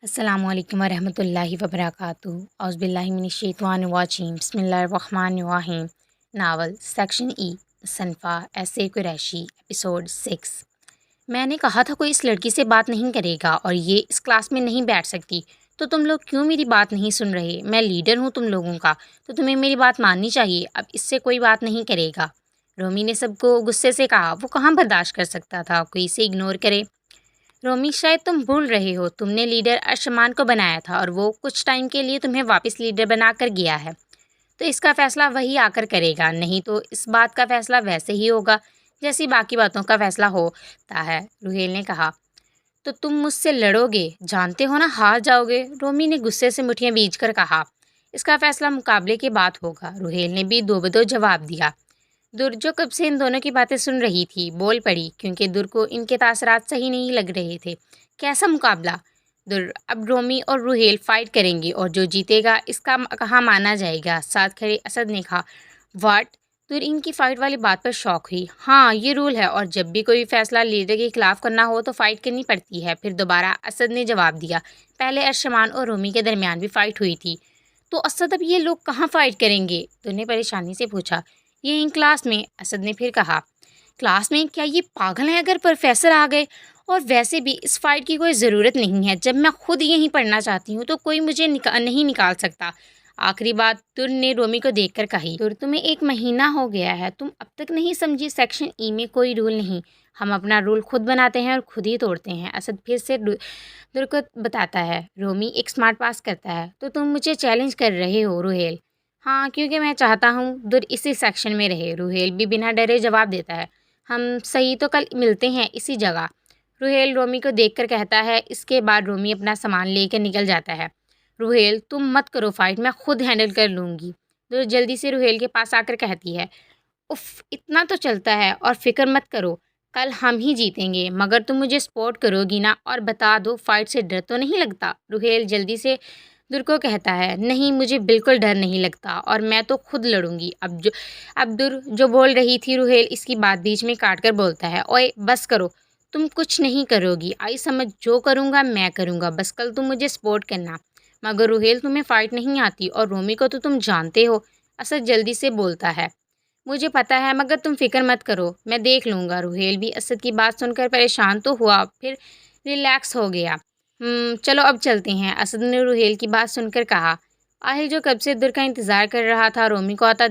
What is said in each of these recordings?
अस्सलामुअलैकुम वरहमतुल्लाहि वबरकातुहू औज़ुबिल्लाहिमिनश्शैतानिर्रजीम बिस्मिल्लाहिर्रहमानिर्रहीम। नावल सेक्शन सनफ़ा ऐसे कुरैशी एपिसोड 6। मैंने कहा था कोई इस लड़की से बात नहीं करेगा और ये इस क्लास में नहीं बैठ सकती, तो तुम लोग क्यों मेरी बात नहीं सुन रहे? मैं लीडर हूँ तुम लोगों का, तो तुम्हें मेरी बात माननी चाहिए। अब इससे कोई बात नहीं करेगा। रोमी ने सबको गुस्से से कहा। वो कहाँ बर्दाश्त कर सकता था कोई इसे इग्नोर करे। रोमी, शायद तुम भूल रहे हो, तुमने लीडर अर्शमान को बनाया था और वो कुछ टाइम के लिए तुम्हें वापस लीडर बनाकर गया है, तो इसका फैसला वही आकर करेगा। नहीं तो इस बात का फैसला वैसे ही होगा जैसी बाकी बातों का फैसला होता है। रुहेल ने कहा। तो तुम मुझसे लड़ोगे, जानते हो ना हार जाओगे। रोमी ने गुस्से से मुठ्ठियां बींच कर कहा। इसका फैसला मुकाबले के बाद होगा। रुहेल ने भी दो बदो जवाब दिया। दुर, जो कब से इन दोनों की बातें सुन रही थी, बोल पड़ी, क्योंकि दुर को इनके तासरात सही नहीं लग रहे थे। कैसा मुकाबला? दुर, अब रोमी और रुहेल फाइट करेंगे और जो जीतेगा इसका कहाँ माना जाएगा। साथ खड़े असद ने कहा। वाट? दुर इनकी फाइट वाली बात पर शौक हुई। हाँ, ये रूल है और जब भी कोई फैसला लीडर के खिलाफ करना हो तो फाइट करनी पड़ती है। फिर दोबारा असद ने जवाब दिया। पहले अर्शमान और रोमी के दरमियान भी फाइट हुई थी। तो असद, अब ये लोग कहाँ फाइट करेंगे? दुर ने परेशानी से पूछा। ये इन क्लास में, असद ने फिर कहा। क्लास में? क्या ये पागल हैं अगर प्रोफेसर आ गए? और वैसे भी इस फाइट की कोई ज़रूरत नहीं है। जब मैं खुद यहीं पढ़ना चाहती हूँ तो कोई मुझे नहीं निकाल सकता। आखिरी बात तुर ने रोमी को देखकर कही। तुर, तुम्हें 1 महीना हो गया है, तुम अब तक नहीं समझी? सेक्शन ई में कोई रूल नहीं। हम अपना रूल खुद बनाते हैं और खुद ही तोड़ते हैं। असद फिर से तुर को बताता है। रोमी एक स्मार्ट पास करता है। तो तुम मुझे चैलेंज कर रहे हो रुहेल? हाँ, क्योंकि मैं चाहता हूँ दुर इसी सेक्शन में रहे। रुहेल भी बिना डरे जवाब देता है। हम सही, तो कल मिलते हैं इसी जगह। रुहेल रोमी को देखकर कहता है। इसके बाद रोमी अपना सामान लेकर निकल जाता है। रुहेल, तुम मत करो फाइट, मैं खुद हैंडल कर लूँगी। दुर जल्दी से रुहेल के पास आकर कहती है। उफ, इतना तो चलता है, और फिक्र मत करो, कल हम ही जीतेंगे। मगर तुम मुझे सपोर्ट करोगी ना? और बता दो, फाइट से डर तो नहीं लगता? रुहेल जल्दी से दुर को कहता है। नहीं, मुझे बिल्कुल डर नहीं लगता और मैं तो खुद लड़ूंगी। अब दुर जो बोल रही थी, रुहेल इसकी बात बीच में काट कर बोलता है। ओए बस करो, तुम कुछ नहीं करोगी। आई समझ, जो करूँगा मैं करूँगा, बस कल तुम मुझे सपोर्ट करना। मगर रुहेल, तुम्हें फ़ाइट नहीं आती और रोमी को तो तुम जानते हो। असद जल्दी से बोलता है। मुझे पता है, मगर तुम फिक्र मत करो, मैं देख लूँगा। रुहेल भी असद की बात सुनकर परेशान तो हुआ, फिर रिलैक्स हो गया। चलो अब चलते हैं, असद ने रुहेल की बात सुनकर कहा। आहिल जो कब से दुर का इंतज़ार कर रहा था रोमी को आता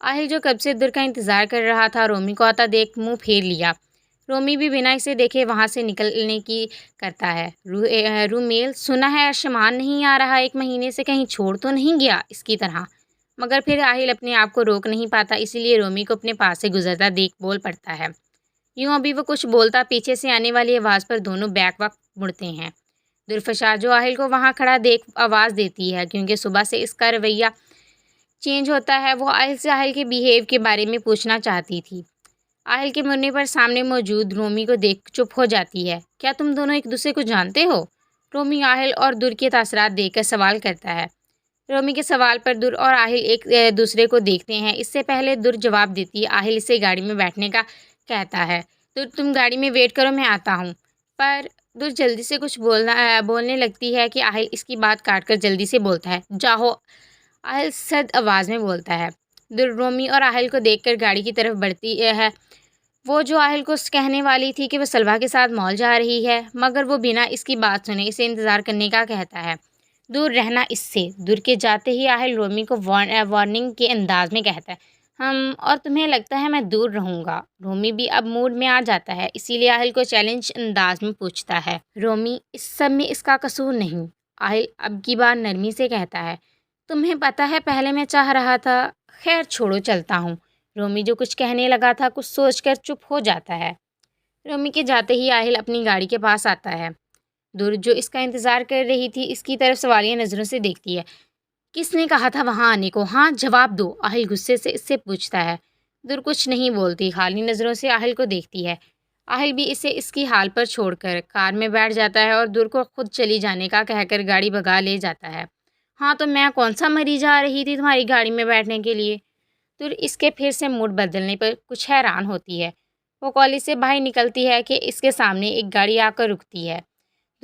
आहिल जो कब से दुर का इंतज़ार कर रहा था रोमी को आता देख मुँह फेर लिया। रोमी भी बिना इसे देखे वहाँ से निकलने की करता है। रूमेल, सुना है अर्शमान नहीं आ रहा, 1 महीने से, कहीं छोड़ तो नहीं गया इसकी तरह? मगर फिर आहिल अपने आप को रोक नहीं पाता, इसीलिए रोमी को अपने पास से गुजरता देख बोल पड़ता है। यूँ अभी वो कुछ बोलता, पीछे से आने वाली आवाज़ पर दोनों बैक वक्त मुड़ते हैं। दुर्फशा जो आहिल को वहाँ खड़ा देख आवाज़ देती है, क्योंकि सुबह से इसका रवैया चेंज होता है। वो आहिल से आहिल के बिहेव के बारे में पूछना चाहती थी। आहिल के मुड़ने पर सामने मौजूद रोमी को देख चुप हो जाती है। क्या तुम दोनों एक दूसरे को जानते हो? रोमी आहिल और दुर के तासरात देखकर सवाल करता है। रोमी के सवाल पर दुर और आहिल एक दूसरे को देखते हैं। इससे पहले दुर जवाब देती है, आहिल इसे गाड़ी में बैठने का कहता है। दुर, तुम गाड़ी में वेट करो, मैं आता हूँ। पर दुर जल्दी से कुछ बोलने लगती है कि आहिल इसकी बात काटकर जल्दी से बोलता है। जाओ, आहिल सख्त आवाज़ में बोलता है। दुर रोमी और आहिल को देखकर गाड़ी की तरफ बढ़ती है। वो जो आहिल को कहने वाली थी कि वह सलवा के साथ मॉल जा रही है, मगर वो बिना इसकी बात सुने इसे इंतज़ार करने का कहता है। दूर रहना इससे। दूर के जाते ही आहिल रोमी को वार्निंग के अंदाज में कहता है। और तुम्हें लगता है मैं दूर रहूँगा? रोमी भी अब मूड में आ जाता है, इसीलिए आहिल को चैलेंज अंदाज में पूछता है। रोमी, इस सब में इसका कसूर नहीं। आहिल अब की बार नरमी से कहता है। तुम्हें पता है, पहले मैं चाह रहा था। खैर छोड़ो, चलता हूँ। रोमी जो कुछ कहने लगा था, कुछ सोचकर चुप हो जाता है। रोमी के जाते ही आहिल अपनी गाड़ी के पास आता है। दूर जो इसका इंतज़ार कर रही थी, इसकी तरफ सवालिया नज़रों से देखती है। किसने कहा था वहाँ आने को? हाँ, जवाब दो, आहिल गुस्से से इससे पूछता है। दूर कुछ नहीं बोलती, खाली नज़रों से आहिल को देखती है। आहिल भी इसे इसकी हाल पर छोड़कर कार में बैठ जाता है और दूर को खुद चली जाने का कहकर गाड़ी भगा ले जाता है। हाँ, तो मैं कौन सा मरीज आ रही थी तुम्हारी गाड़ी में बैठने के लिए? दूर इसके फिर से मूड बदलने पर कुछ हैरान होती है। वो कॉलेज से बाहर निकलती है कि इसके सामने एक गाड़ी आकर रुकती है।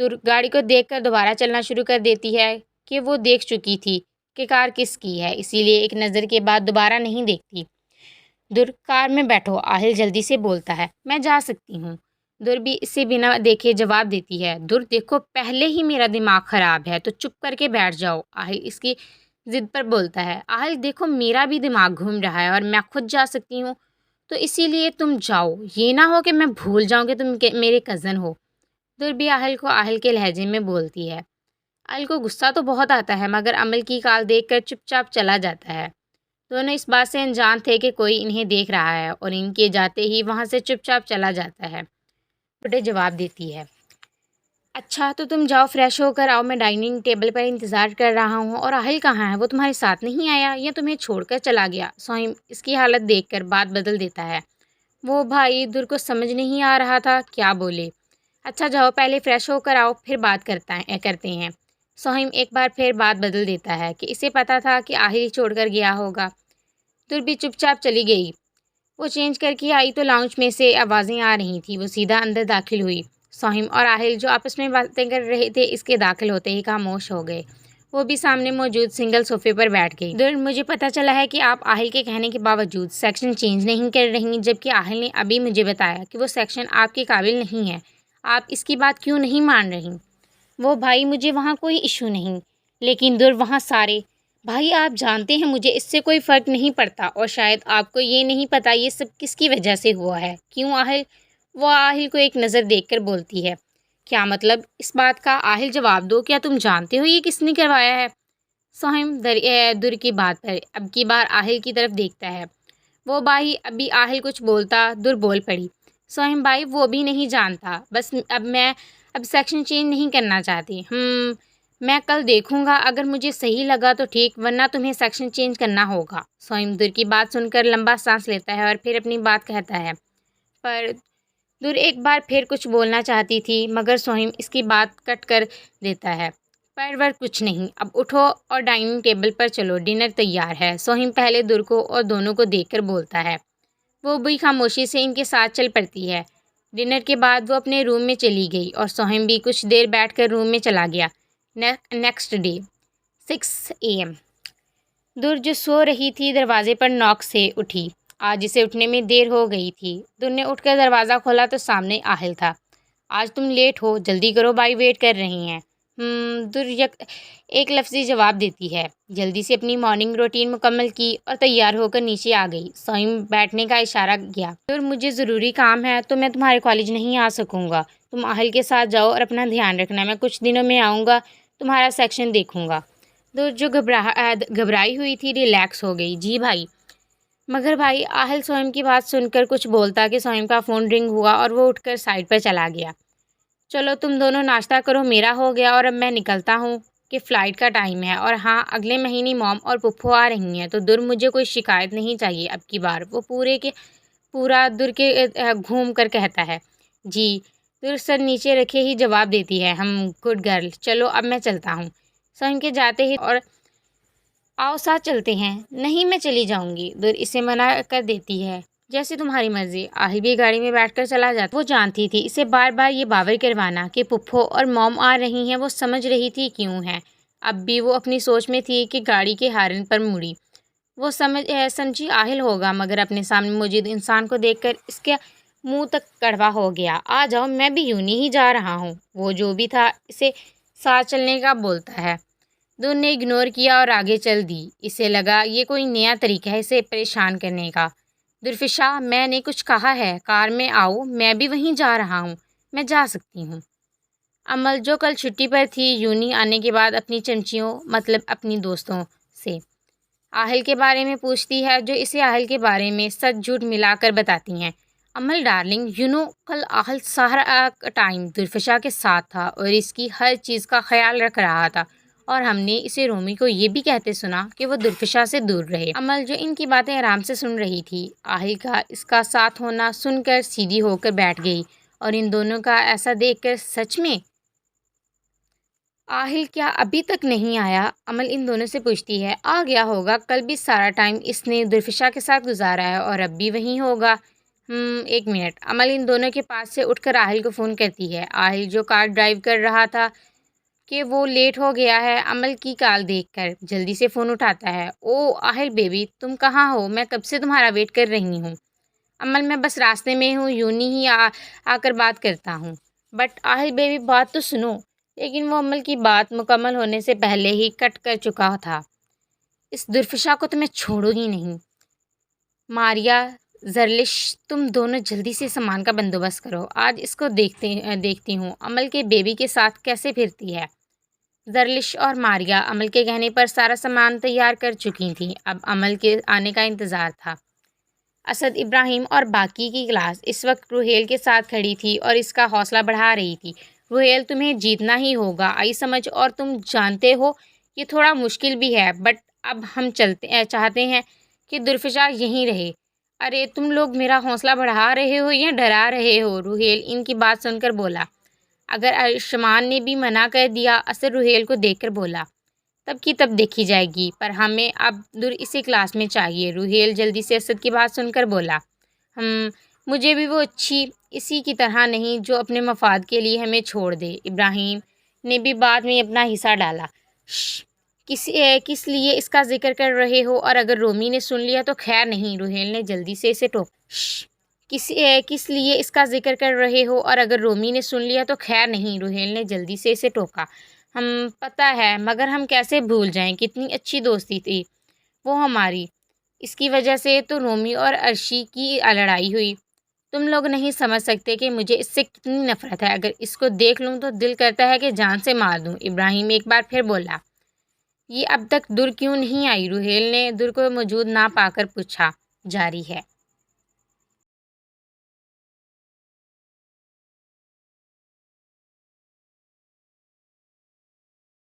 दुर गाड़ी को देखकर दोबारा चलना शुरू कर देती है कि वो देख चुकी थी कि कार किसकी है, इसीलिए एक नज़र के बाद दोबारा नहीं देखती। दुर, कार में बैठो, आहिल जल्दी से बोलता है। मैं जा सकती हूँ। दुर भी इसे बिना देखे जवाब देती है। दुर, देखो पहले ही मेरा दिमाग ख़राब है तो चुप करके बैठ जाओ, आहिल इसकी ज़िद पर बोलता है। आहिल, देखो मेरा भी दिमाग घूम रहा है और मैं खुद जा सकती हूँ, तो इसीलिए तुम जाओ, ये ना हो कि मैं भूल जाऊँ कि तुम मेरे कज़न हो। दुर भी आहिल को आहिल के लहजे में बोलती है। आहिल को गुस्सा तो बहुत आता है मगर अमल की काल देखकर चुपचाप चला जाता है। दोनों इस बात से अनजान थे कि कोई इन्हें देख रहा है और इनके जाते ही वहाँ से चुपचाप चला जाता है। छोटे जवाब देती है। अच्छा, तो तुम जाओ फ्रेश होकर आओ, मैं डाइनिंग टेबल पर इंतज़ार कर रहा हूँ। और आहिल कहाँ है? वो तुम्हारे साथ नहीं आया या तुम्हें छोड़कर चला गया? सोहिम इसकी हालत देखकर बात बदल देता है। वो भाई दुर को समझ नहीं आ रहा था क्या बोले। अच्छा जाओ पहले फ्रेश होकर आओ, फिर बात करते हैं। सोहिम एक बार फिर बात बदल देता है कि इसे पता था कि आहिल छोड़कर गया होगा। दुर भी चुपचाप चली गई। वो चेंज करके आई तो लाउंज में से आवाज़ें आ रही थी। वो सीधा अंदर दाखिल हुई। सोहिम और आहिल जो आपस में बातें कर रहे थे इसके दाखिल होते ही खामोश हो गए। वो भी सामने मौजूद सिंगल सोफे पर बैठ गई। दुर, मुझे पता चला है कि आप आहिल के कहने के बावजूद सेक्शन चेंज नहीं कर रही, जबकि आहिल ने अभी मुझे बताया कि वो सेक्शन आपके काबिल नहीं है। आप इसकी बात क्यों नहीं मान रही? वो भाई, मुझे वहाँ कोई इशू नहीं, लेकिन दुर वहाँ सारे भाई, आप जानते हैं मुझे इससे कोई फ़र्क नहीं पड़ता और शायद आपको ये नहीं पता ये सब किसकी वजह से हुआ है। क्यों आहिल? वो आहिल को एक नज़र देखकर बोलती है। क्या मतलब इस बात का? आहिल जवाब दो, क्या तुम जानते हो ये किसने करवाया है? सोहिम दुर की बात पर अब की बार आहिल की तरफ देखता है। वो भाई, अभी आहिल कुछ बोलता दुर बोल पड़ी। सोहिम भाई, वो भी नहीं जानता, बस अब सेक्शन चेंज नहीं करना चाहती। मैं कल देखूंगा, अगर मुझे सही लगा तो ठीक, वरना तुम्हें सेक्शन चेंज करना होगा। सोहिम दुर की बात सुनकर लंबा सांस लेता है और फिर अपनी बात कहता है। पर दुर एक बार फिर कुछ बोलना चाहती थी मगर सोहिम इसकी बात कट कर देता है। पर कुछ नहीं, अब उठो और डाइनिंग टेबल पर चलो, डिनर तैयार है। सोहिम पहले दुर को और दोनों को देखकर बोलता है। वो भी खामोशी से इनके साथ चल पड़ती है। डिनर के बाद वो अपने रूम में चली गई और सोहिम भी कुछ देर बैठकर रूम में चला गया। Next day 6 AM। दुर जो सो रही थी दरवाजे पर नॉक से उठी। आज इसे उठने में देर हो गई थी। दुर ने उठकर दरवाज़ा खोला तो सामने आहिल था। आज तुम लेट हो, जल्दी करो, भाई वेट कर रही हैं। दुर एक लफ्ज़ी जवाब देती है। जल्दी से अपनी मॉर्निंग रूटीन मुकम्मल की और तैयार होकर नीचे आ गई। सोहिम बैठने का इशारा किया। दुर, मुझे ज़रूरी काम है तो मैं तुम्हारे कॉलेज नहीं आ सकूँगा। तुम आहिल के साथ जाओ और अपना ध्यान रखना, मैं कुछ दिनों में आऊँगा, तुम्हारा सेक्शन देखूँगा। दुर जो घबराई हुई थी रिलैक्स हो गई। जी भाई। मगर भाई, आहिल सोहिम की बात सुनकर कुछ बोलता कि सोहिम का फ़ोन रिंग हुआ और वो उठकर साइड पर चला गया। चलो तुम दोनों नाश्ता करो, मेरा हो गया और अब मैं निकलता हूँ कि फ़्लाइट का टाइम है। और हाँ, अगले महीने मॉम और पुप्पो आ रही हैं, तो दुर मुझे कोई शिकायत नहीं चाहिए अब की बार। वो पूरा दुर के घूम कर कहता है। जी। दुर सर नीचे रखे ही जवाब देती है। हम गुड गर्ल, चलो अब मैं चलता हूँ। सोहिम के जाते ही और आओ साथ चलते हैं। नहीं, मैं चली जाऊँगी। दुर इसे मना कर देती है। जैसे तुम्हारी मर्ज़ी। आहिल भी गाड़ी में बैठकर चला जाता। वो जानती थी इसे बार बार ये बावर करवाना कि पुप्पो और मॉम आ रही हैं, वो समझ रही थी क्यों है। अब भी वो अपनी सोच में थी कि गाड़ी के हारन पर मुड़ी। वो समझी आहिल होगा, मगर अपने सामने मौजूद इंसान को देखकर इसके मुंह तक कड़वा हो गया। आ जाओ, मैं भी यूं ही जा रहा हूँ। वो जो भी था इसे साथ चलने का बोलता है। दुन ने इग्नोर किया और आगे चल दी। इसे लगा ये कोई नया तरीका है इसे परेशान करने का। दुर्फिशा, मैंने कुछ कहा है, कार में आओ, मैं भी वहीं जा रहा हूँ, मैं जा सकती हूँ। अमल जो कल छुट्टी पर थी, यूनी आने के बाद अपनी चमचियों मतलब अपनी दोस्तों से आहिल के बारे में पूछती है, जो इसे आहिल के बारे में सच झूठ मिलाकर बताती हैं। अमल डार्लिंग, कल आहिल सारा टाइम दुर्फिशा के साथ था और इसकी हर चीज़ का ख्याल रख रहा था, और हमने इसे रोमी को ये भी कहते सुना कि वो दुर्फिशा से दूर रहे। अमल जो इनकी बातें आराम से सुन रही थी, आहिल का इसका साथ होना सुनकर सीधी होकर बैठ गई और इन दोनों का ऐसा देखकर सच में आहिल क्या अभी तक नहीं आया? अमल इन दोनों से पूछती है। आ गया होगा, कल भी सारा टाइम इसने दुर्फिशा के साथ गुजारा है और अब भी वहीं होगा। एक मिनट। अमल इन दोनों के पास से उठकर आहिल को फ़ोन करती है। आहिल जो कार ड्राइव कर रहा था कि वो लेट हो गया है, अमल की कॉल देखकर जल्दी से फ़ोन उठाता है। ओह आहिल बेबी, तुम कहाँ हो? मैं कब से तुम्हारा वेट कर रही हूँ। अमल मैं बस रास्ते में हूँ, यूं ही आकर बात करता हूँ। बट आहिल बेबी बात तो सुनो। लेकिन वो अमल की बात मुकम्मल होने से पहले ही कट कर चुका था। इस दुर्फिशा को तो मैं छोड़ूंगी नहीं। मारिया, जरलिश, तुम दोनों जल्दी से सामान का बंदोबस्त करो। आज इसको देखती हूँ अमल के बेबी के साथ कैसे फिरती है। जरलिश और मारिया अमल के कहने पर सारा सामान तैयार कर चुकी थीं। अब अमल के आने का इंतज़ार था। असद, इब्राहिम और बाकी की क्लास इस वक्त रुहेल के साथ खड़ी थी और इसका हौसला बढ़ा रही थी। रुहेल, तुम्हें जीतना ही होगा, आई समझ, और तुम जानते हो ये थोड़ा मुश्किल भी है, बट अब हम चाहते हैं कि दुर्फिशा यहीं रहे। अरे तुम लोग मेरा हौसला बढ़ा रहे हो या डरा रहे हो? रुहेल इनकी बात सुनकर बोला। अगर आयुष्मान ने भी मना कर दिया, असद रुहेल को देखकर बोला, तब की तब देखी जाएगी, पर हमें अब दूर इसी क्लास में चाहिए। रुहेल जल्दी से असद की बात सुनकर बोला, हम मुझे भी वो अच्छी इसी की तरह नहीं जो अपने मफाद के लिए हमें छोड़ दे। इब्राहिम ने भी बाद में अपना हिस्सा डाला। श्श, किस लिए इसका जिक्र कर रहे हो? और अगर रोमी ने सुन लिया तो खैर नहीं। रुहेल ने जल्दी से इसे टोक। श्श, किस लिए इसका जिक्र कर रहे हो? और अगर रोमी ने सुन लिया तो खैर नहीं। रुहेल ने जल्दी से इसे टोका। हम पता है, मगर हम कैसे भूल जाएं, कितनी अच्छी दोस्ती थी वो हमारी। इसकी वजह से तो रोमी और अर्शी की लड़ाई हुई। तुम लोग नहीं समझ सकते कि मुझे इससे कितनी नफरत है। अगर इसको देख लूँ तो दिल करता है कि जान से मार दूँ। इब्राहिम एक बार फिर बोला। ये अब तक दूर क्यों नहीं आई? रुहेल ने दूर को मौजूद ना पाकर पूछा। जारी है।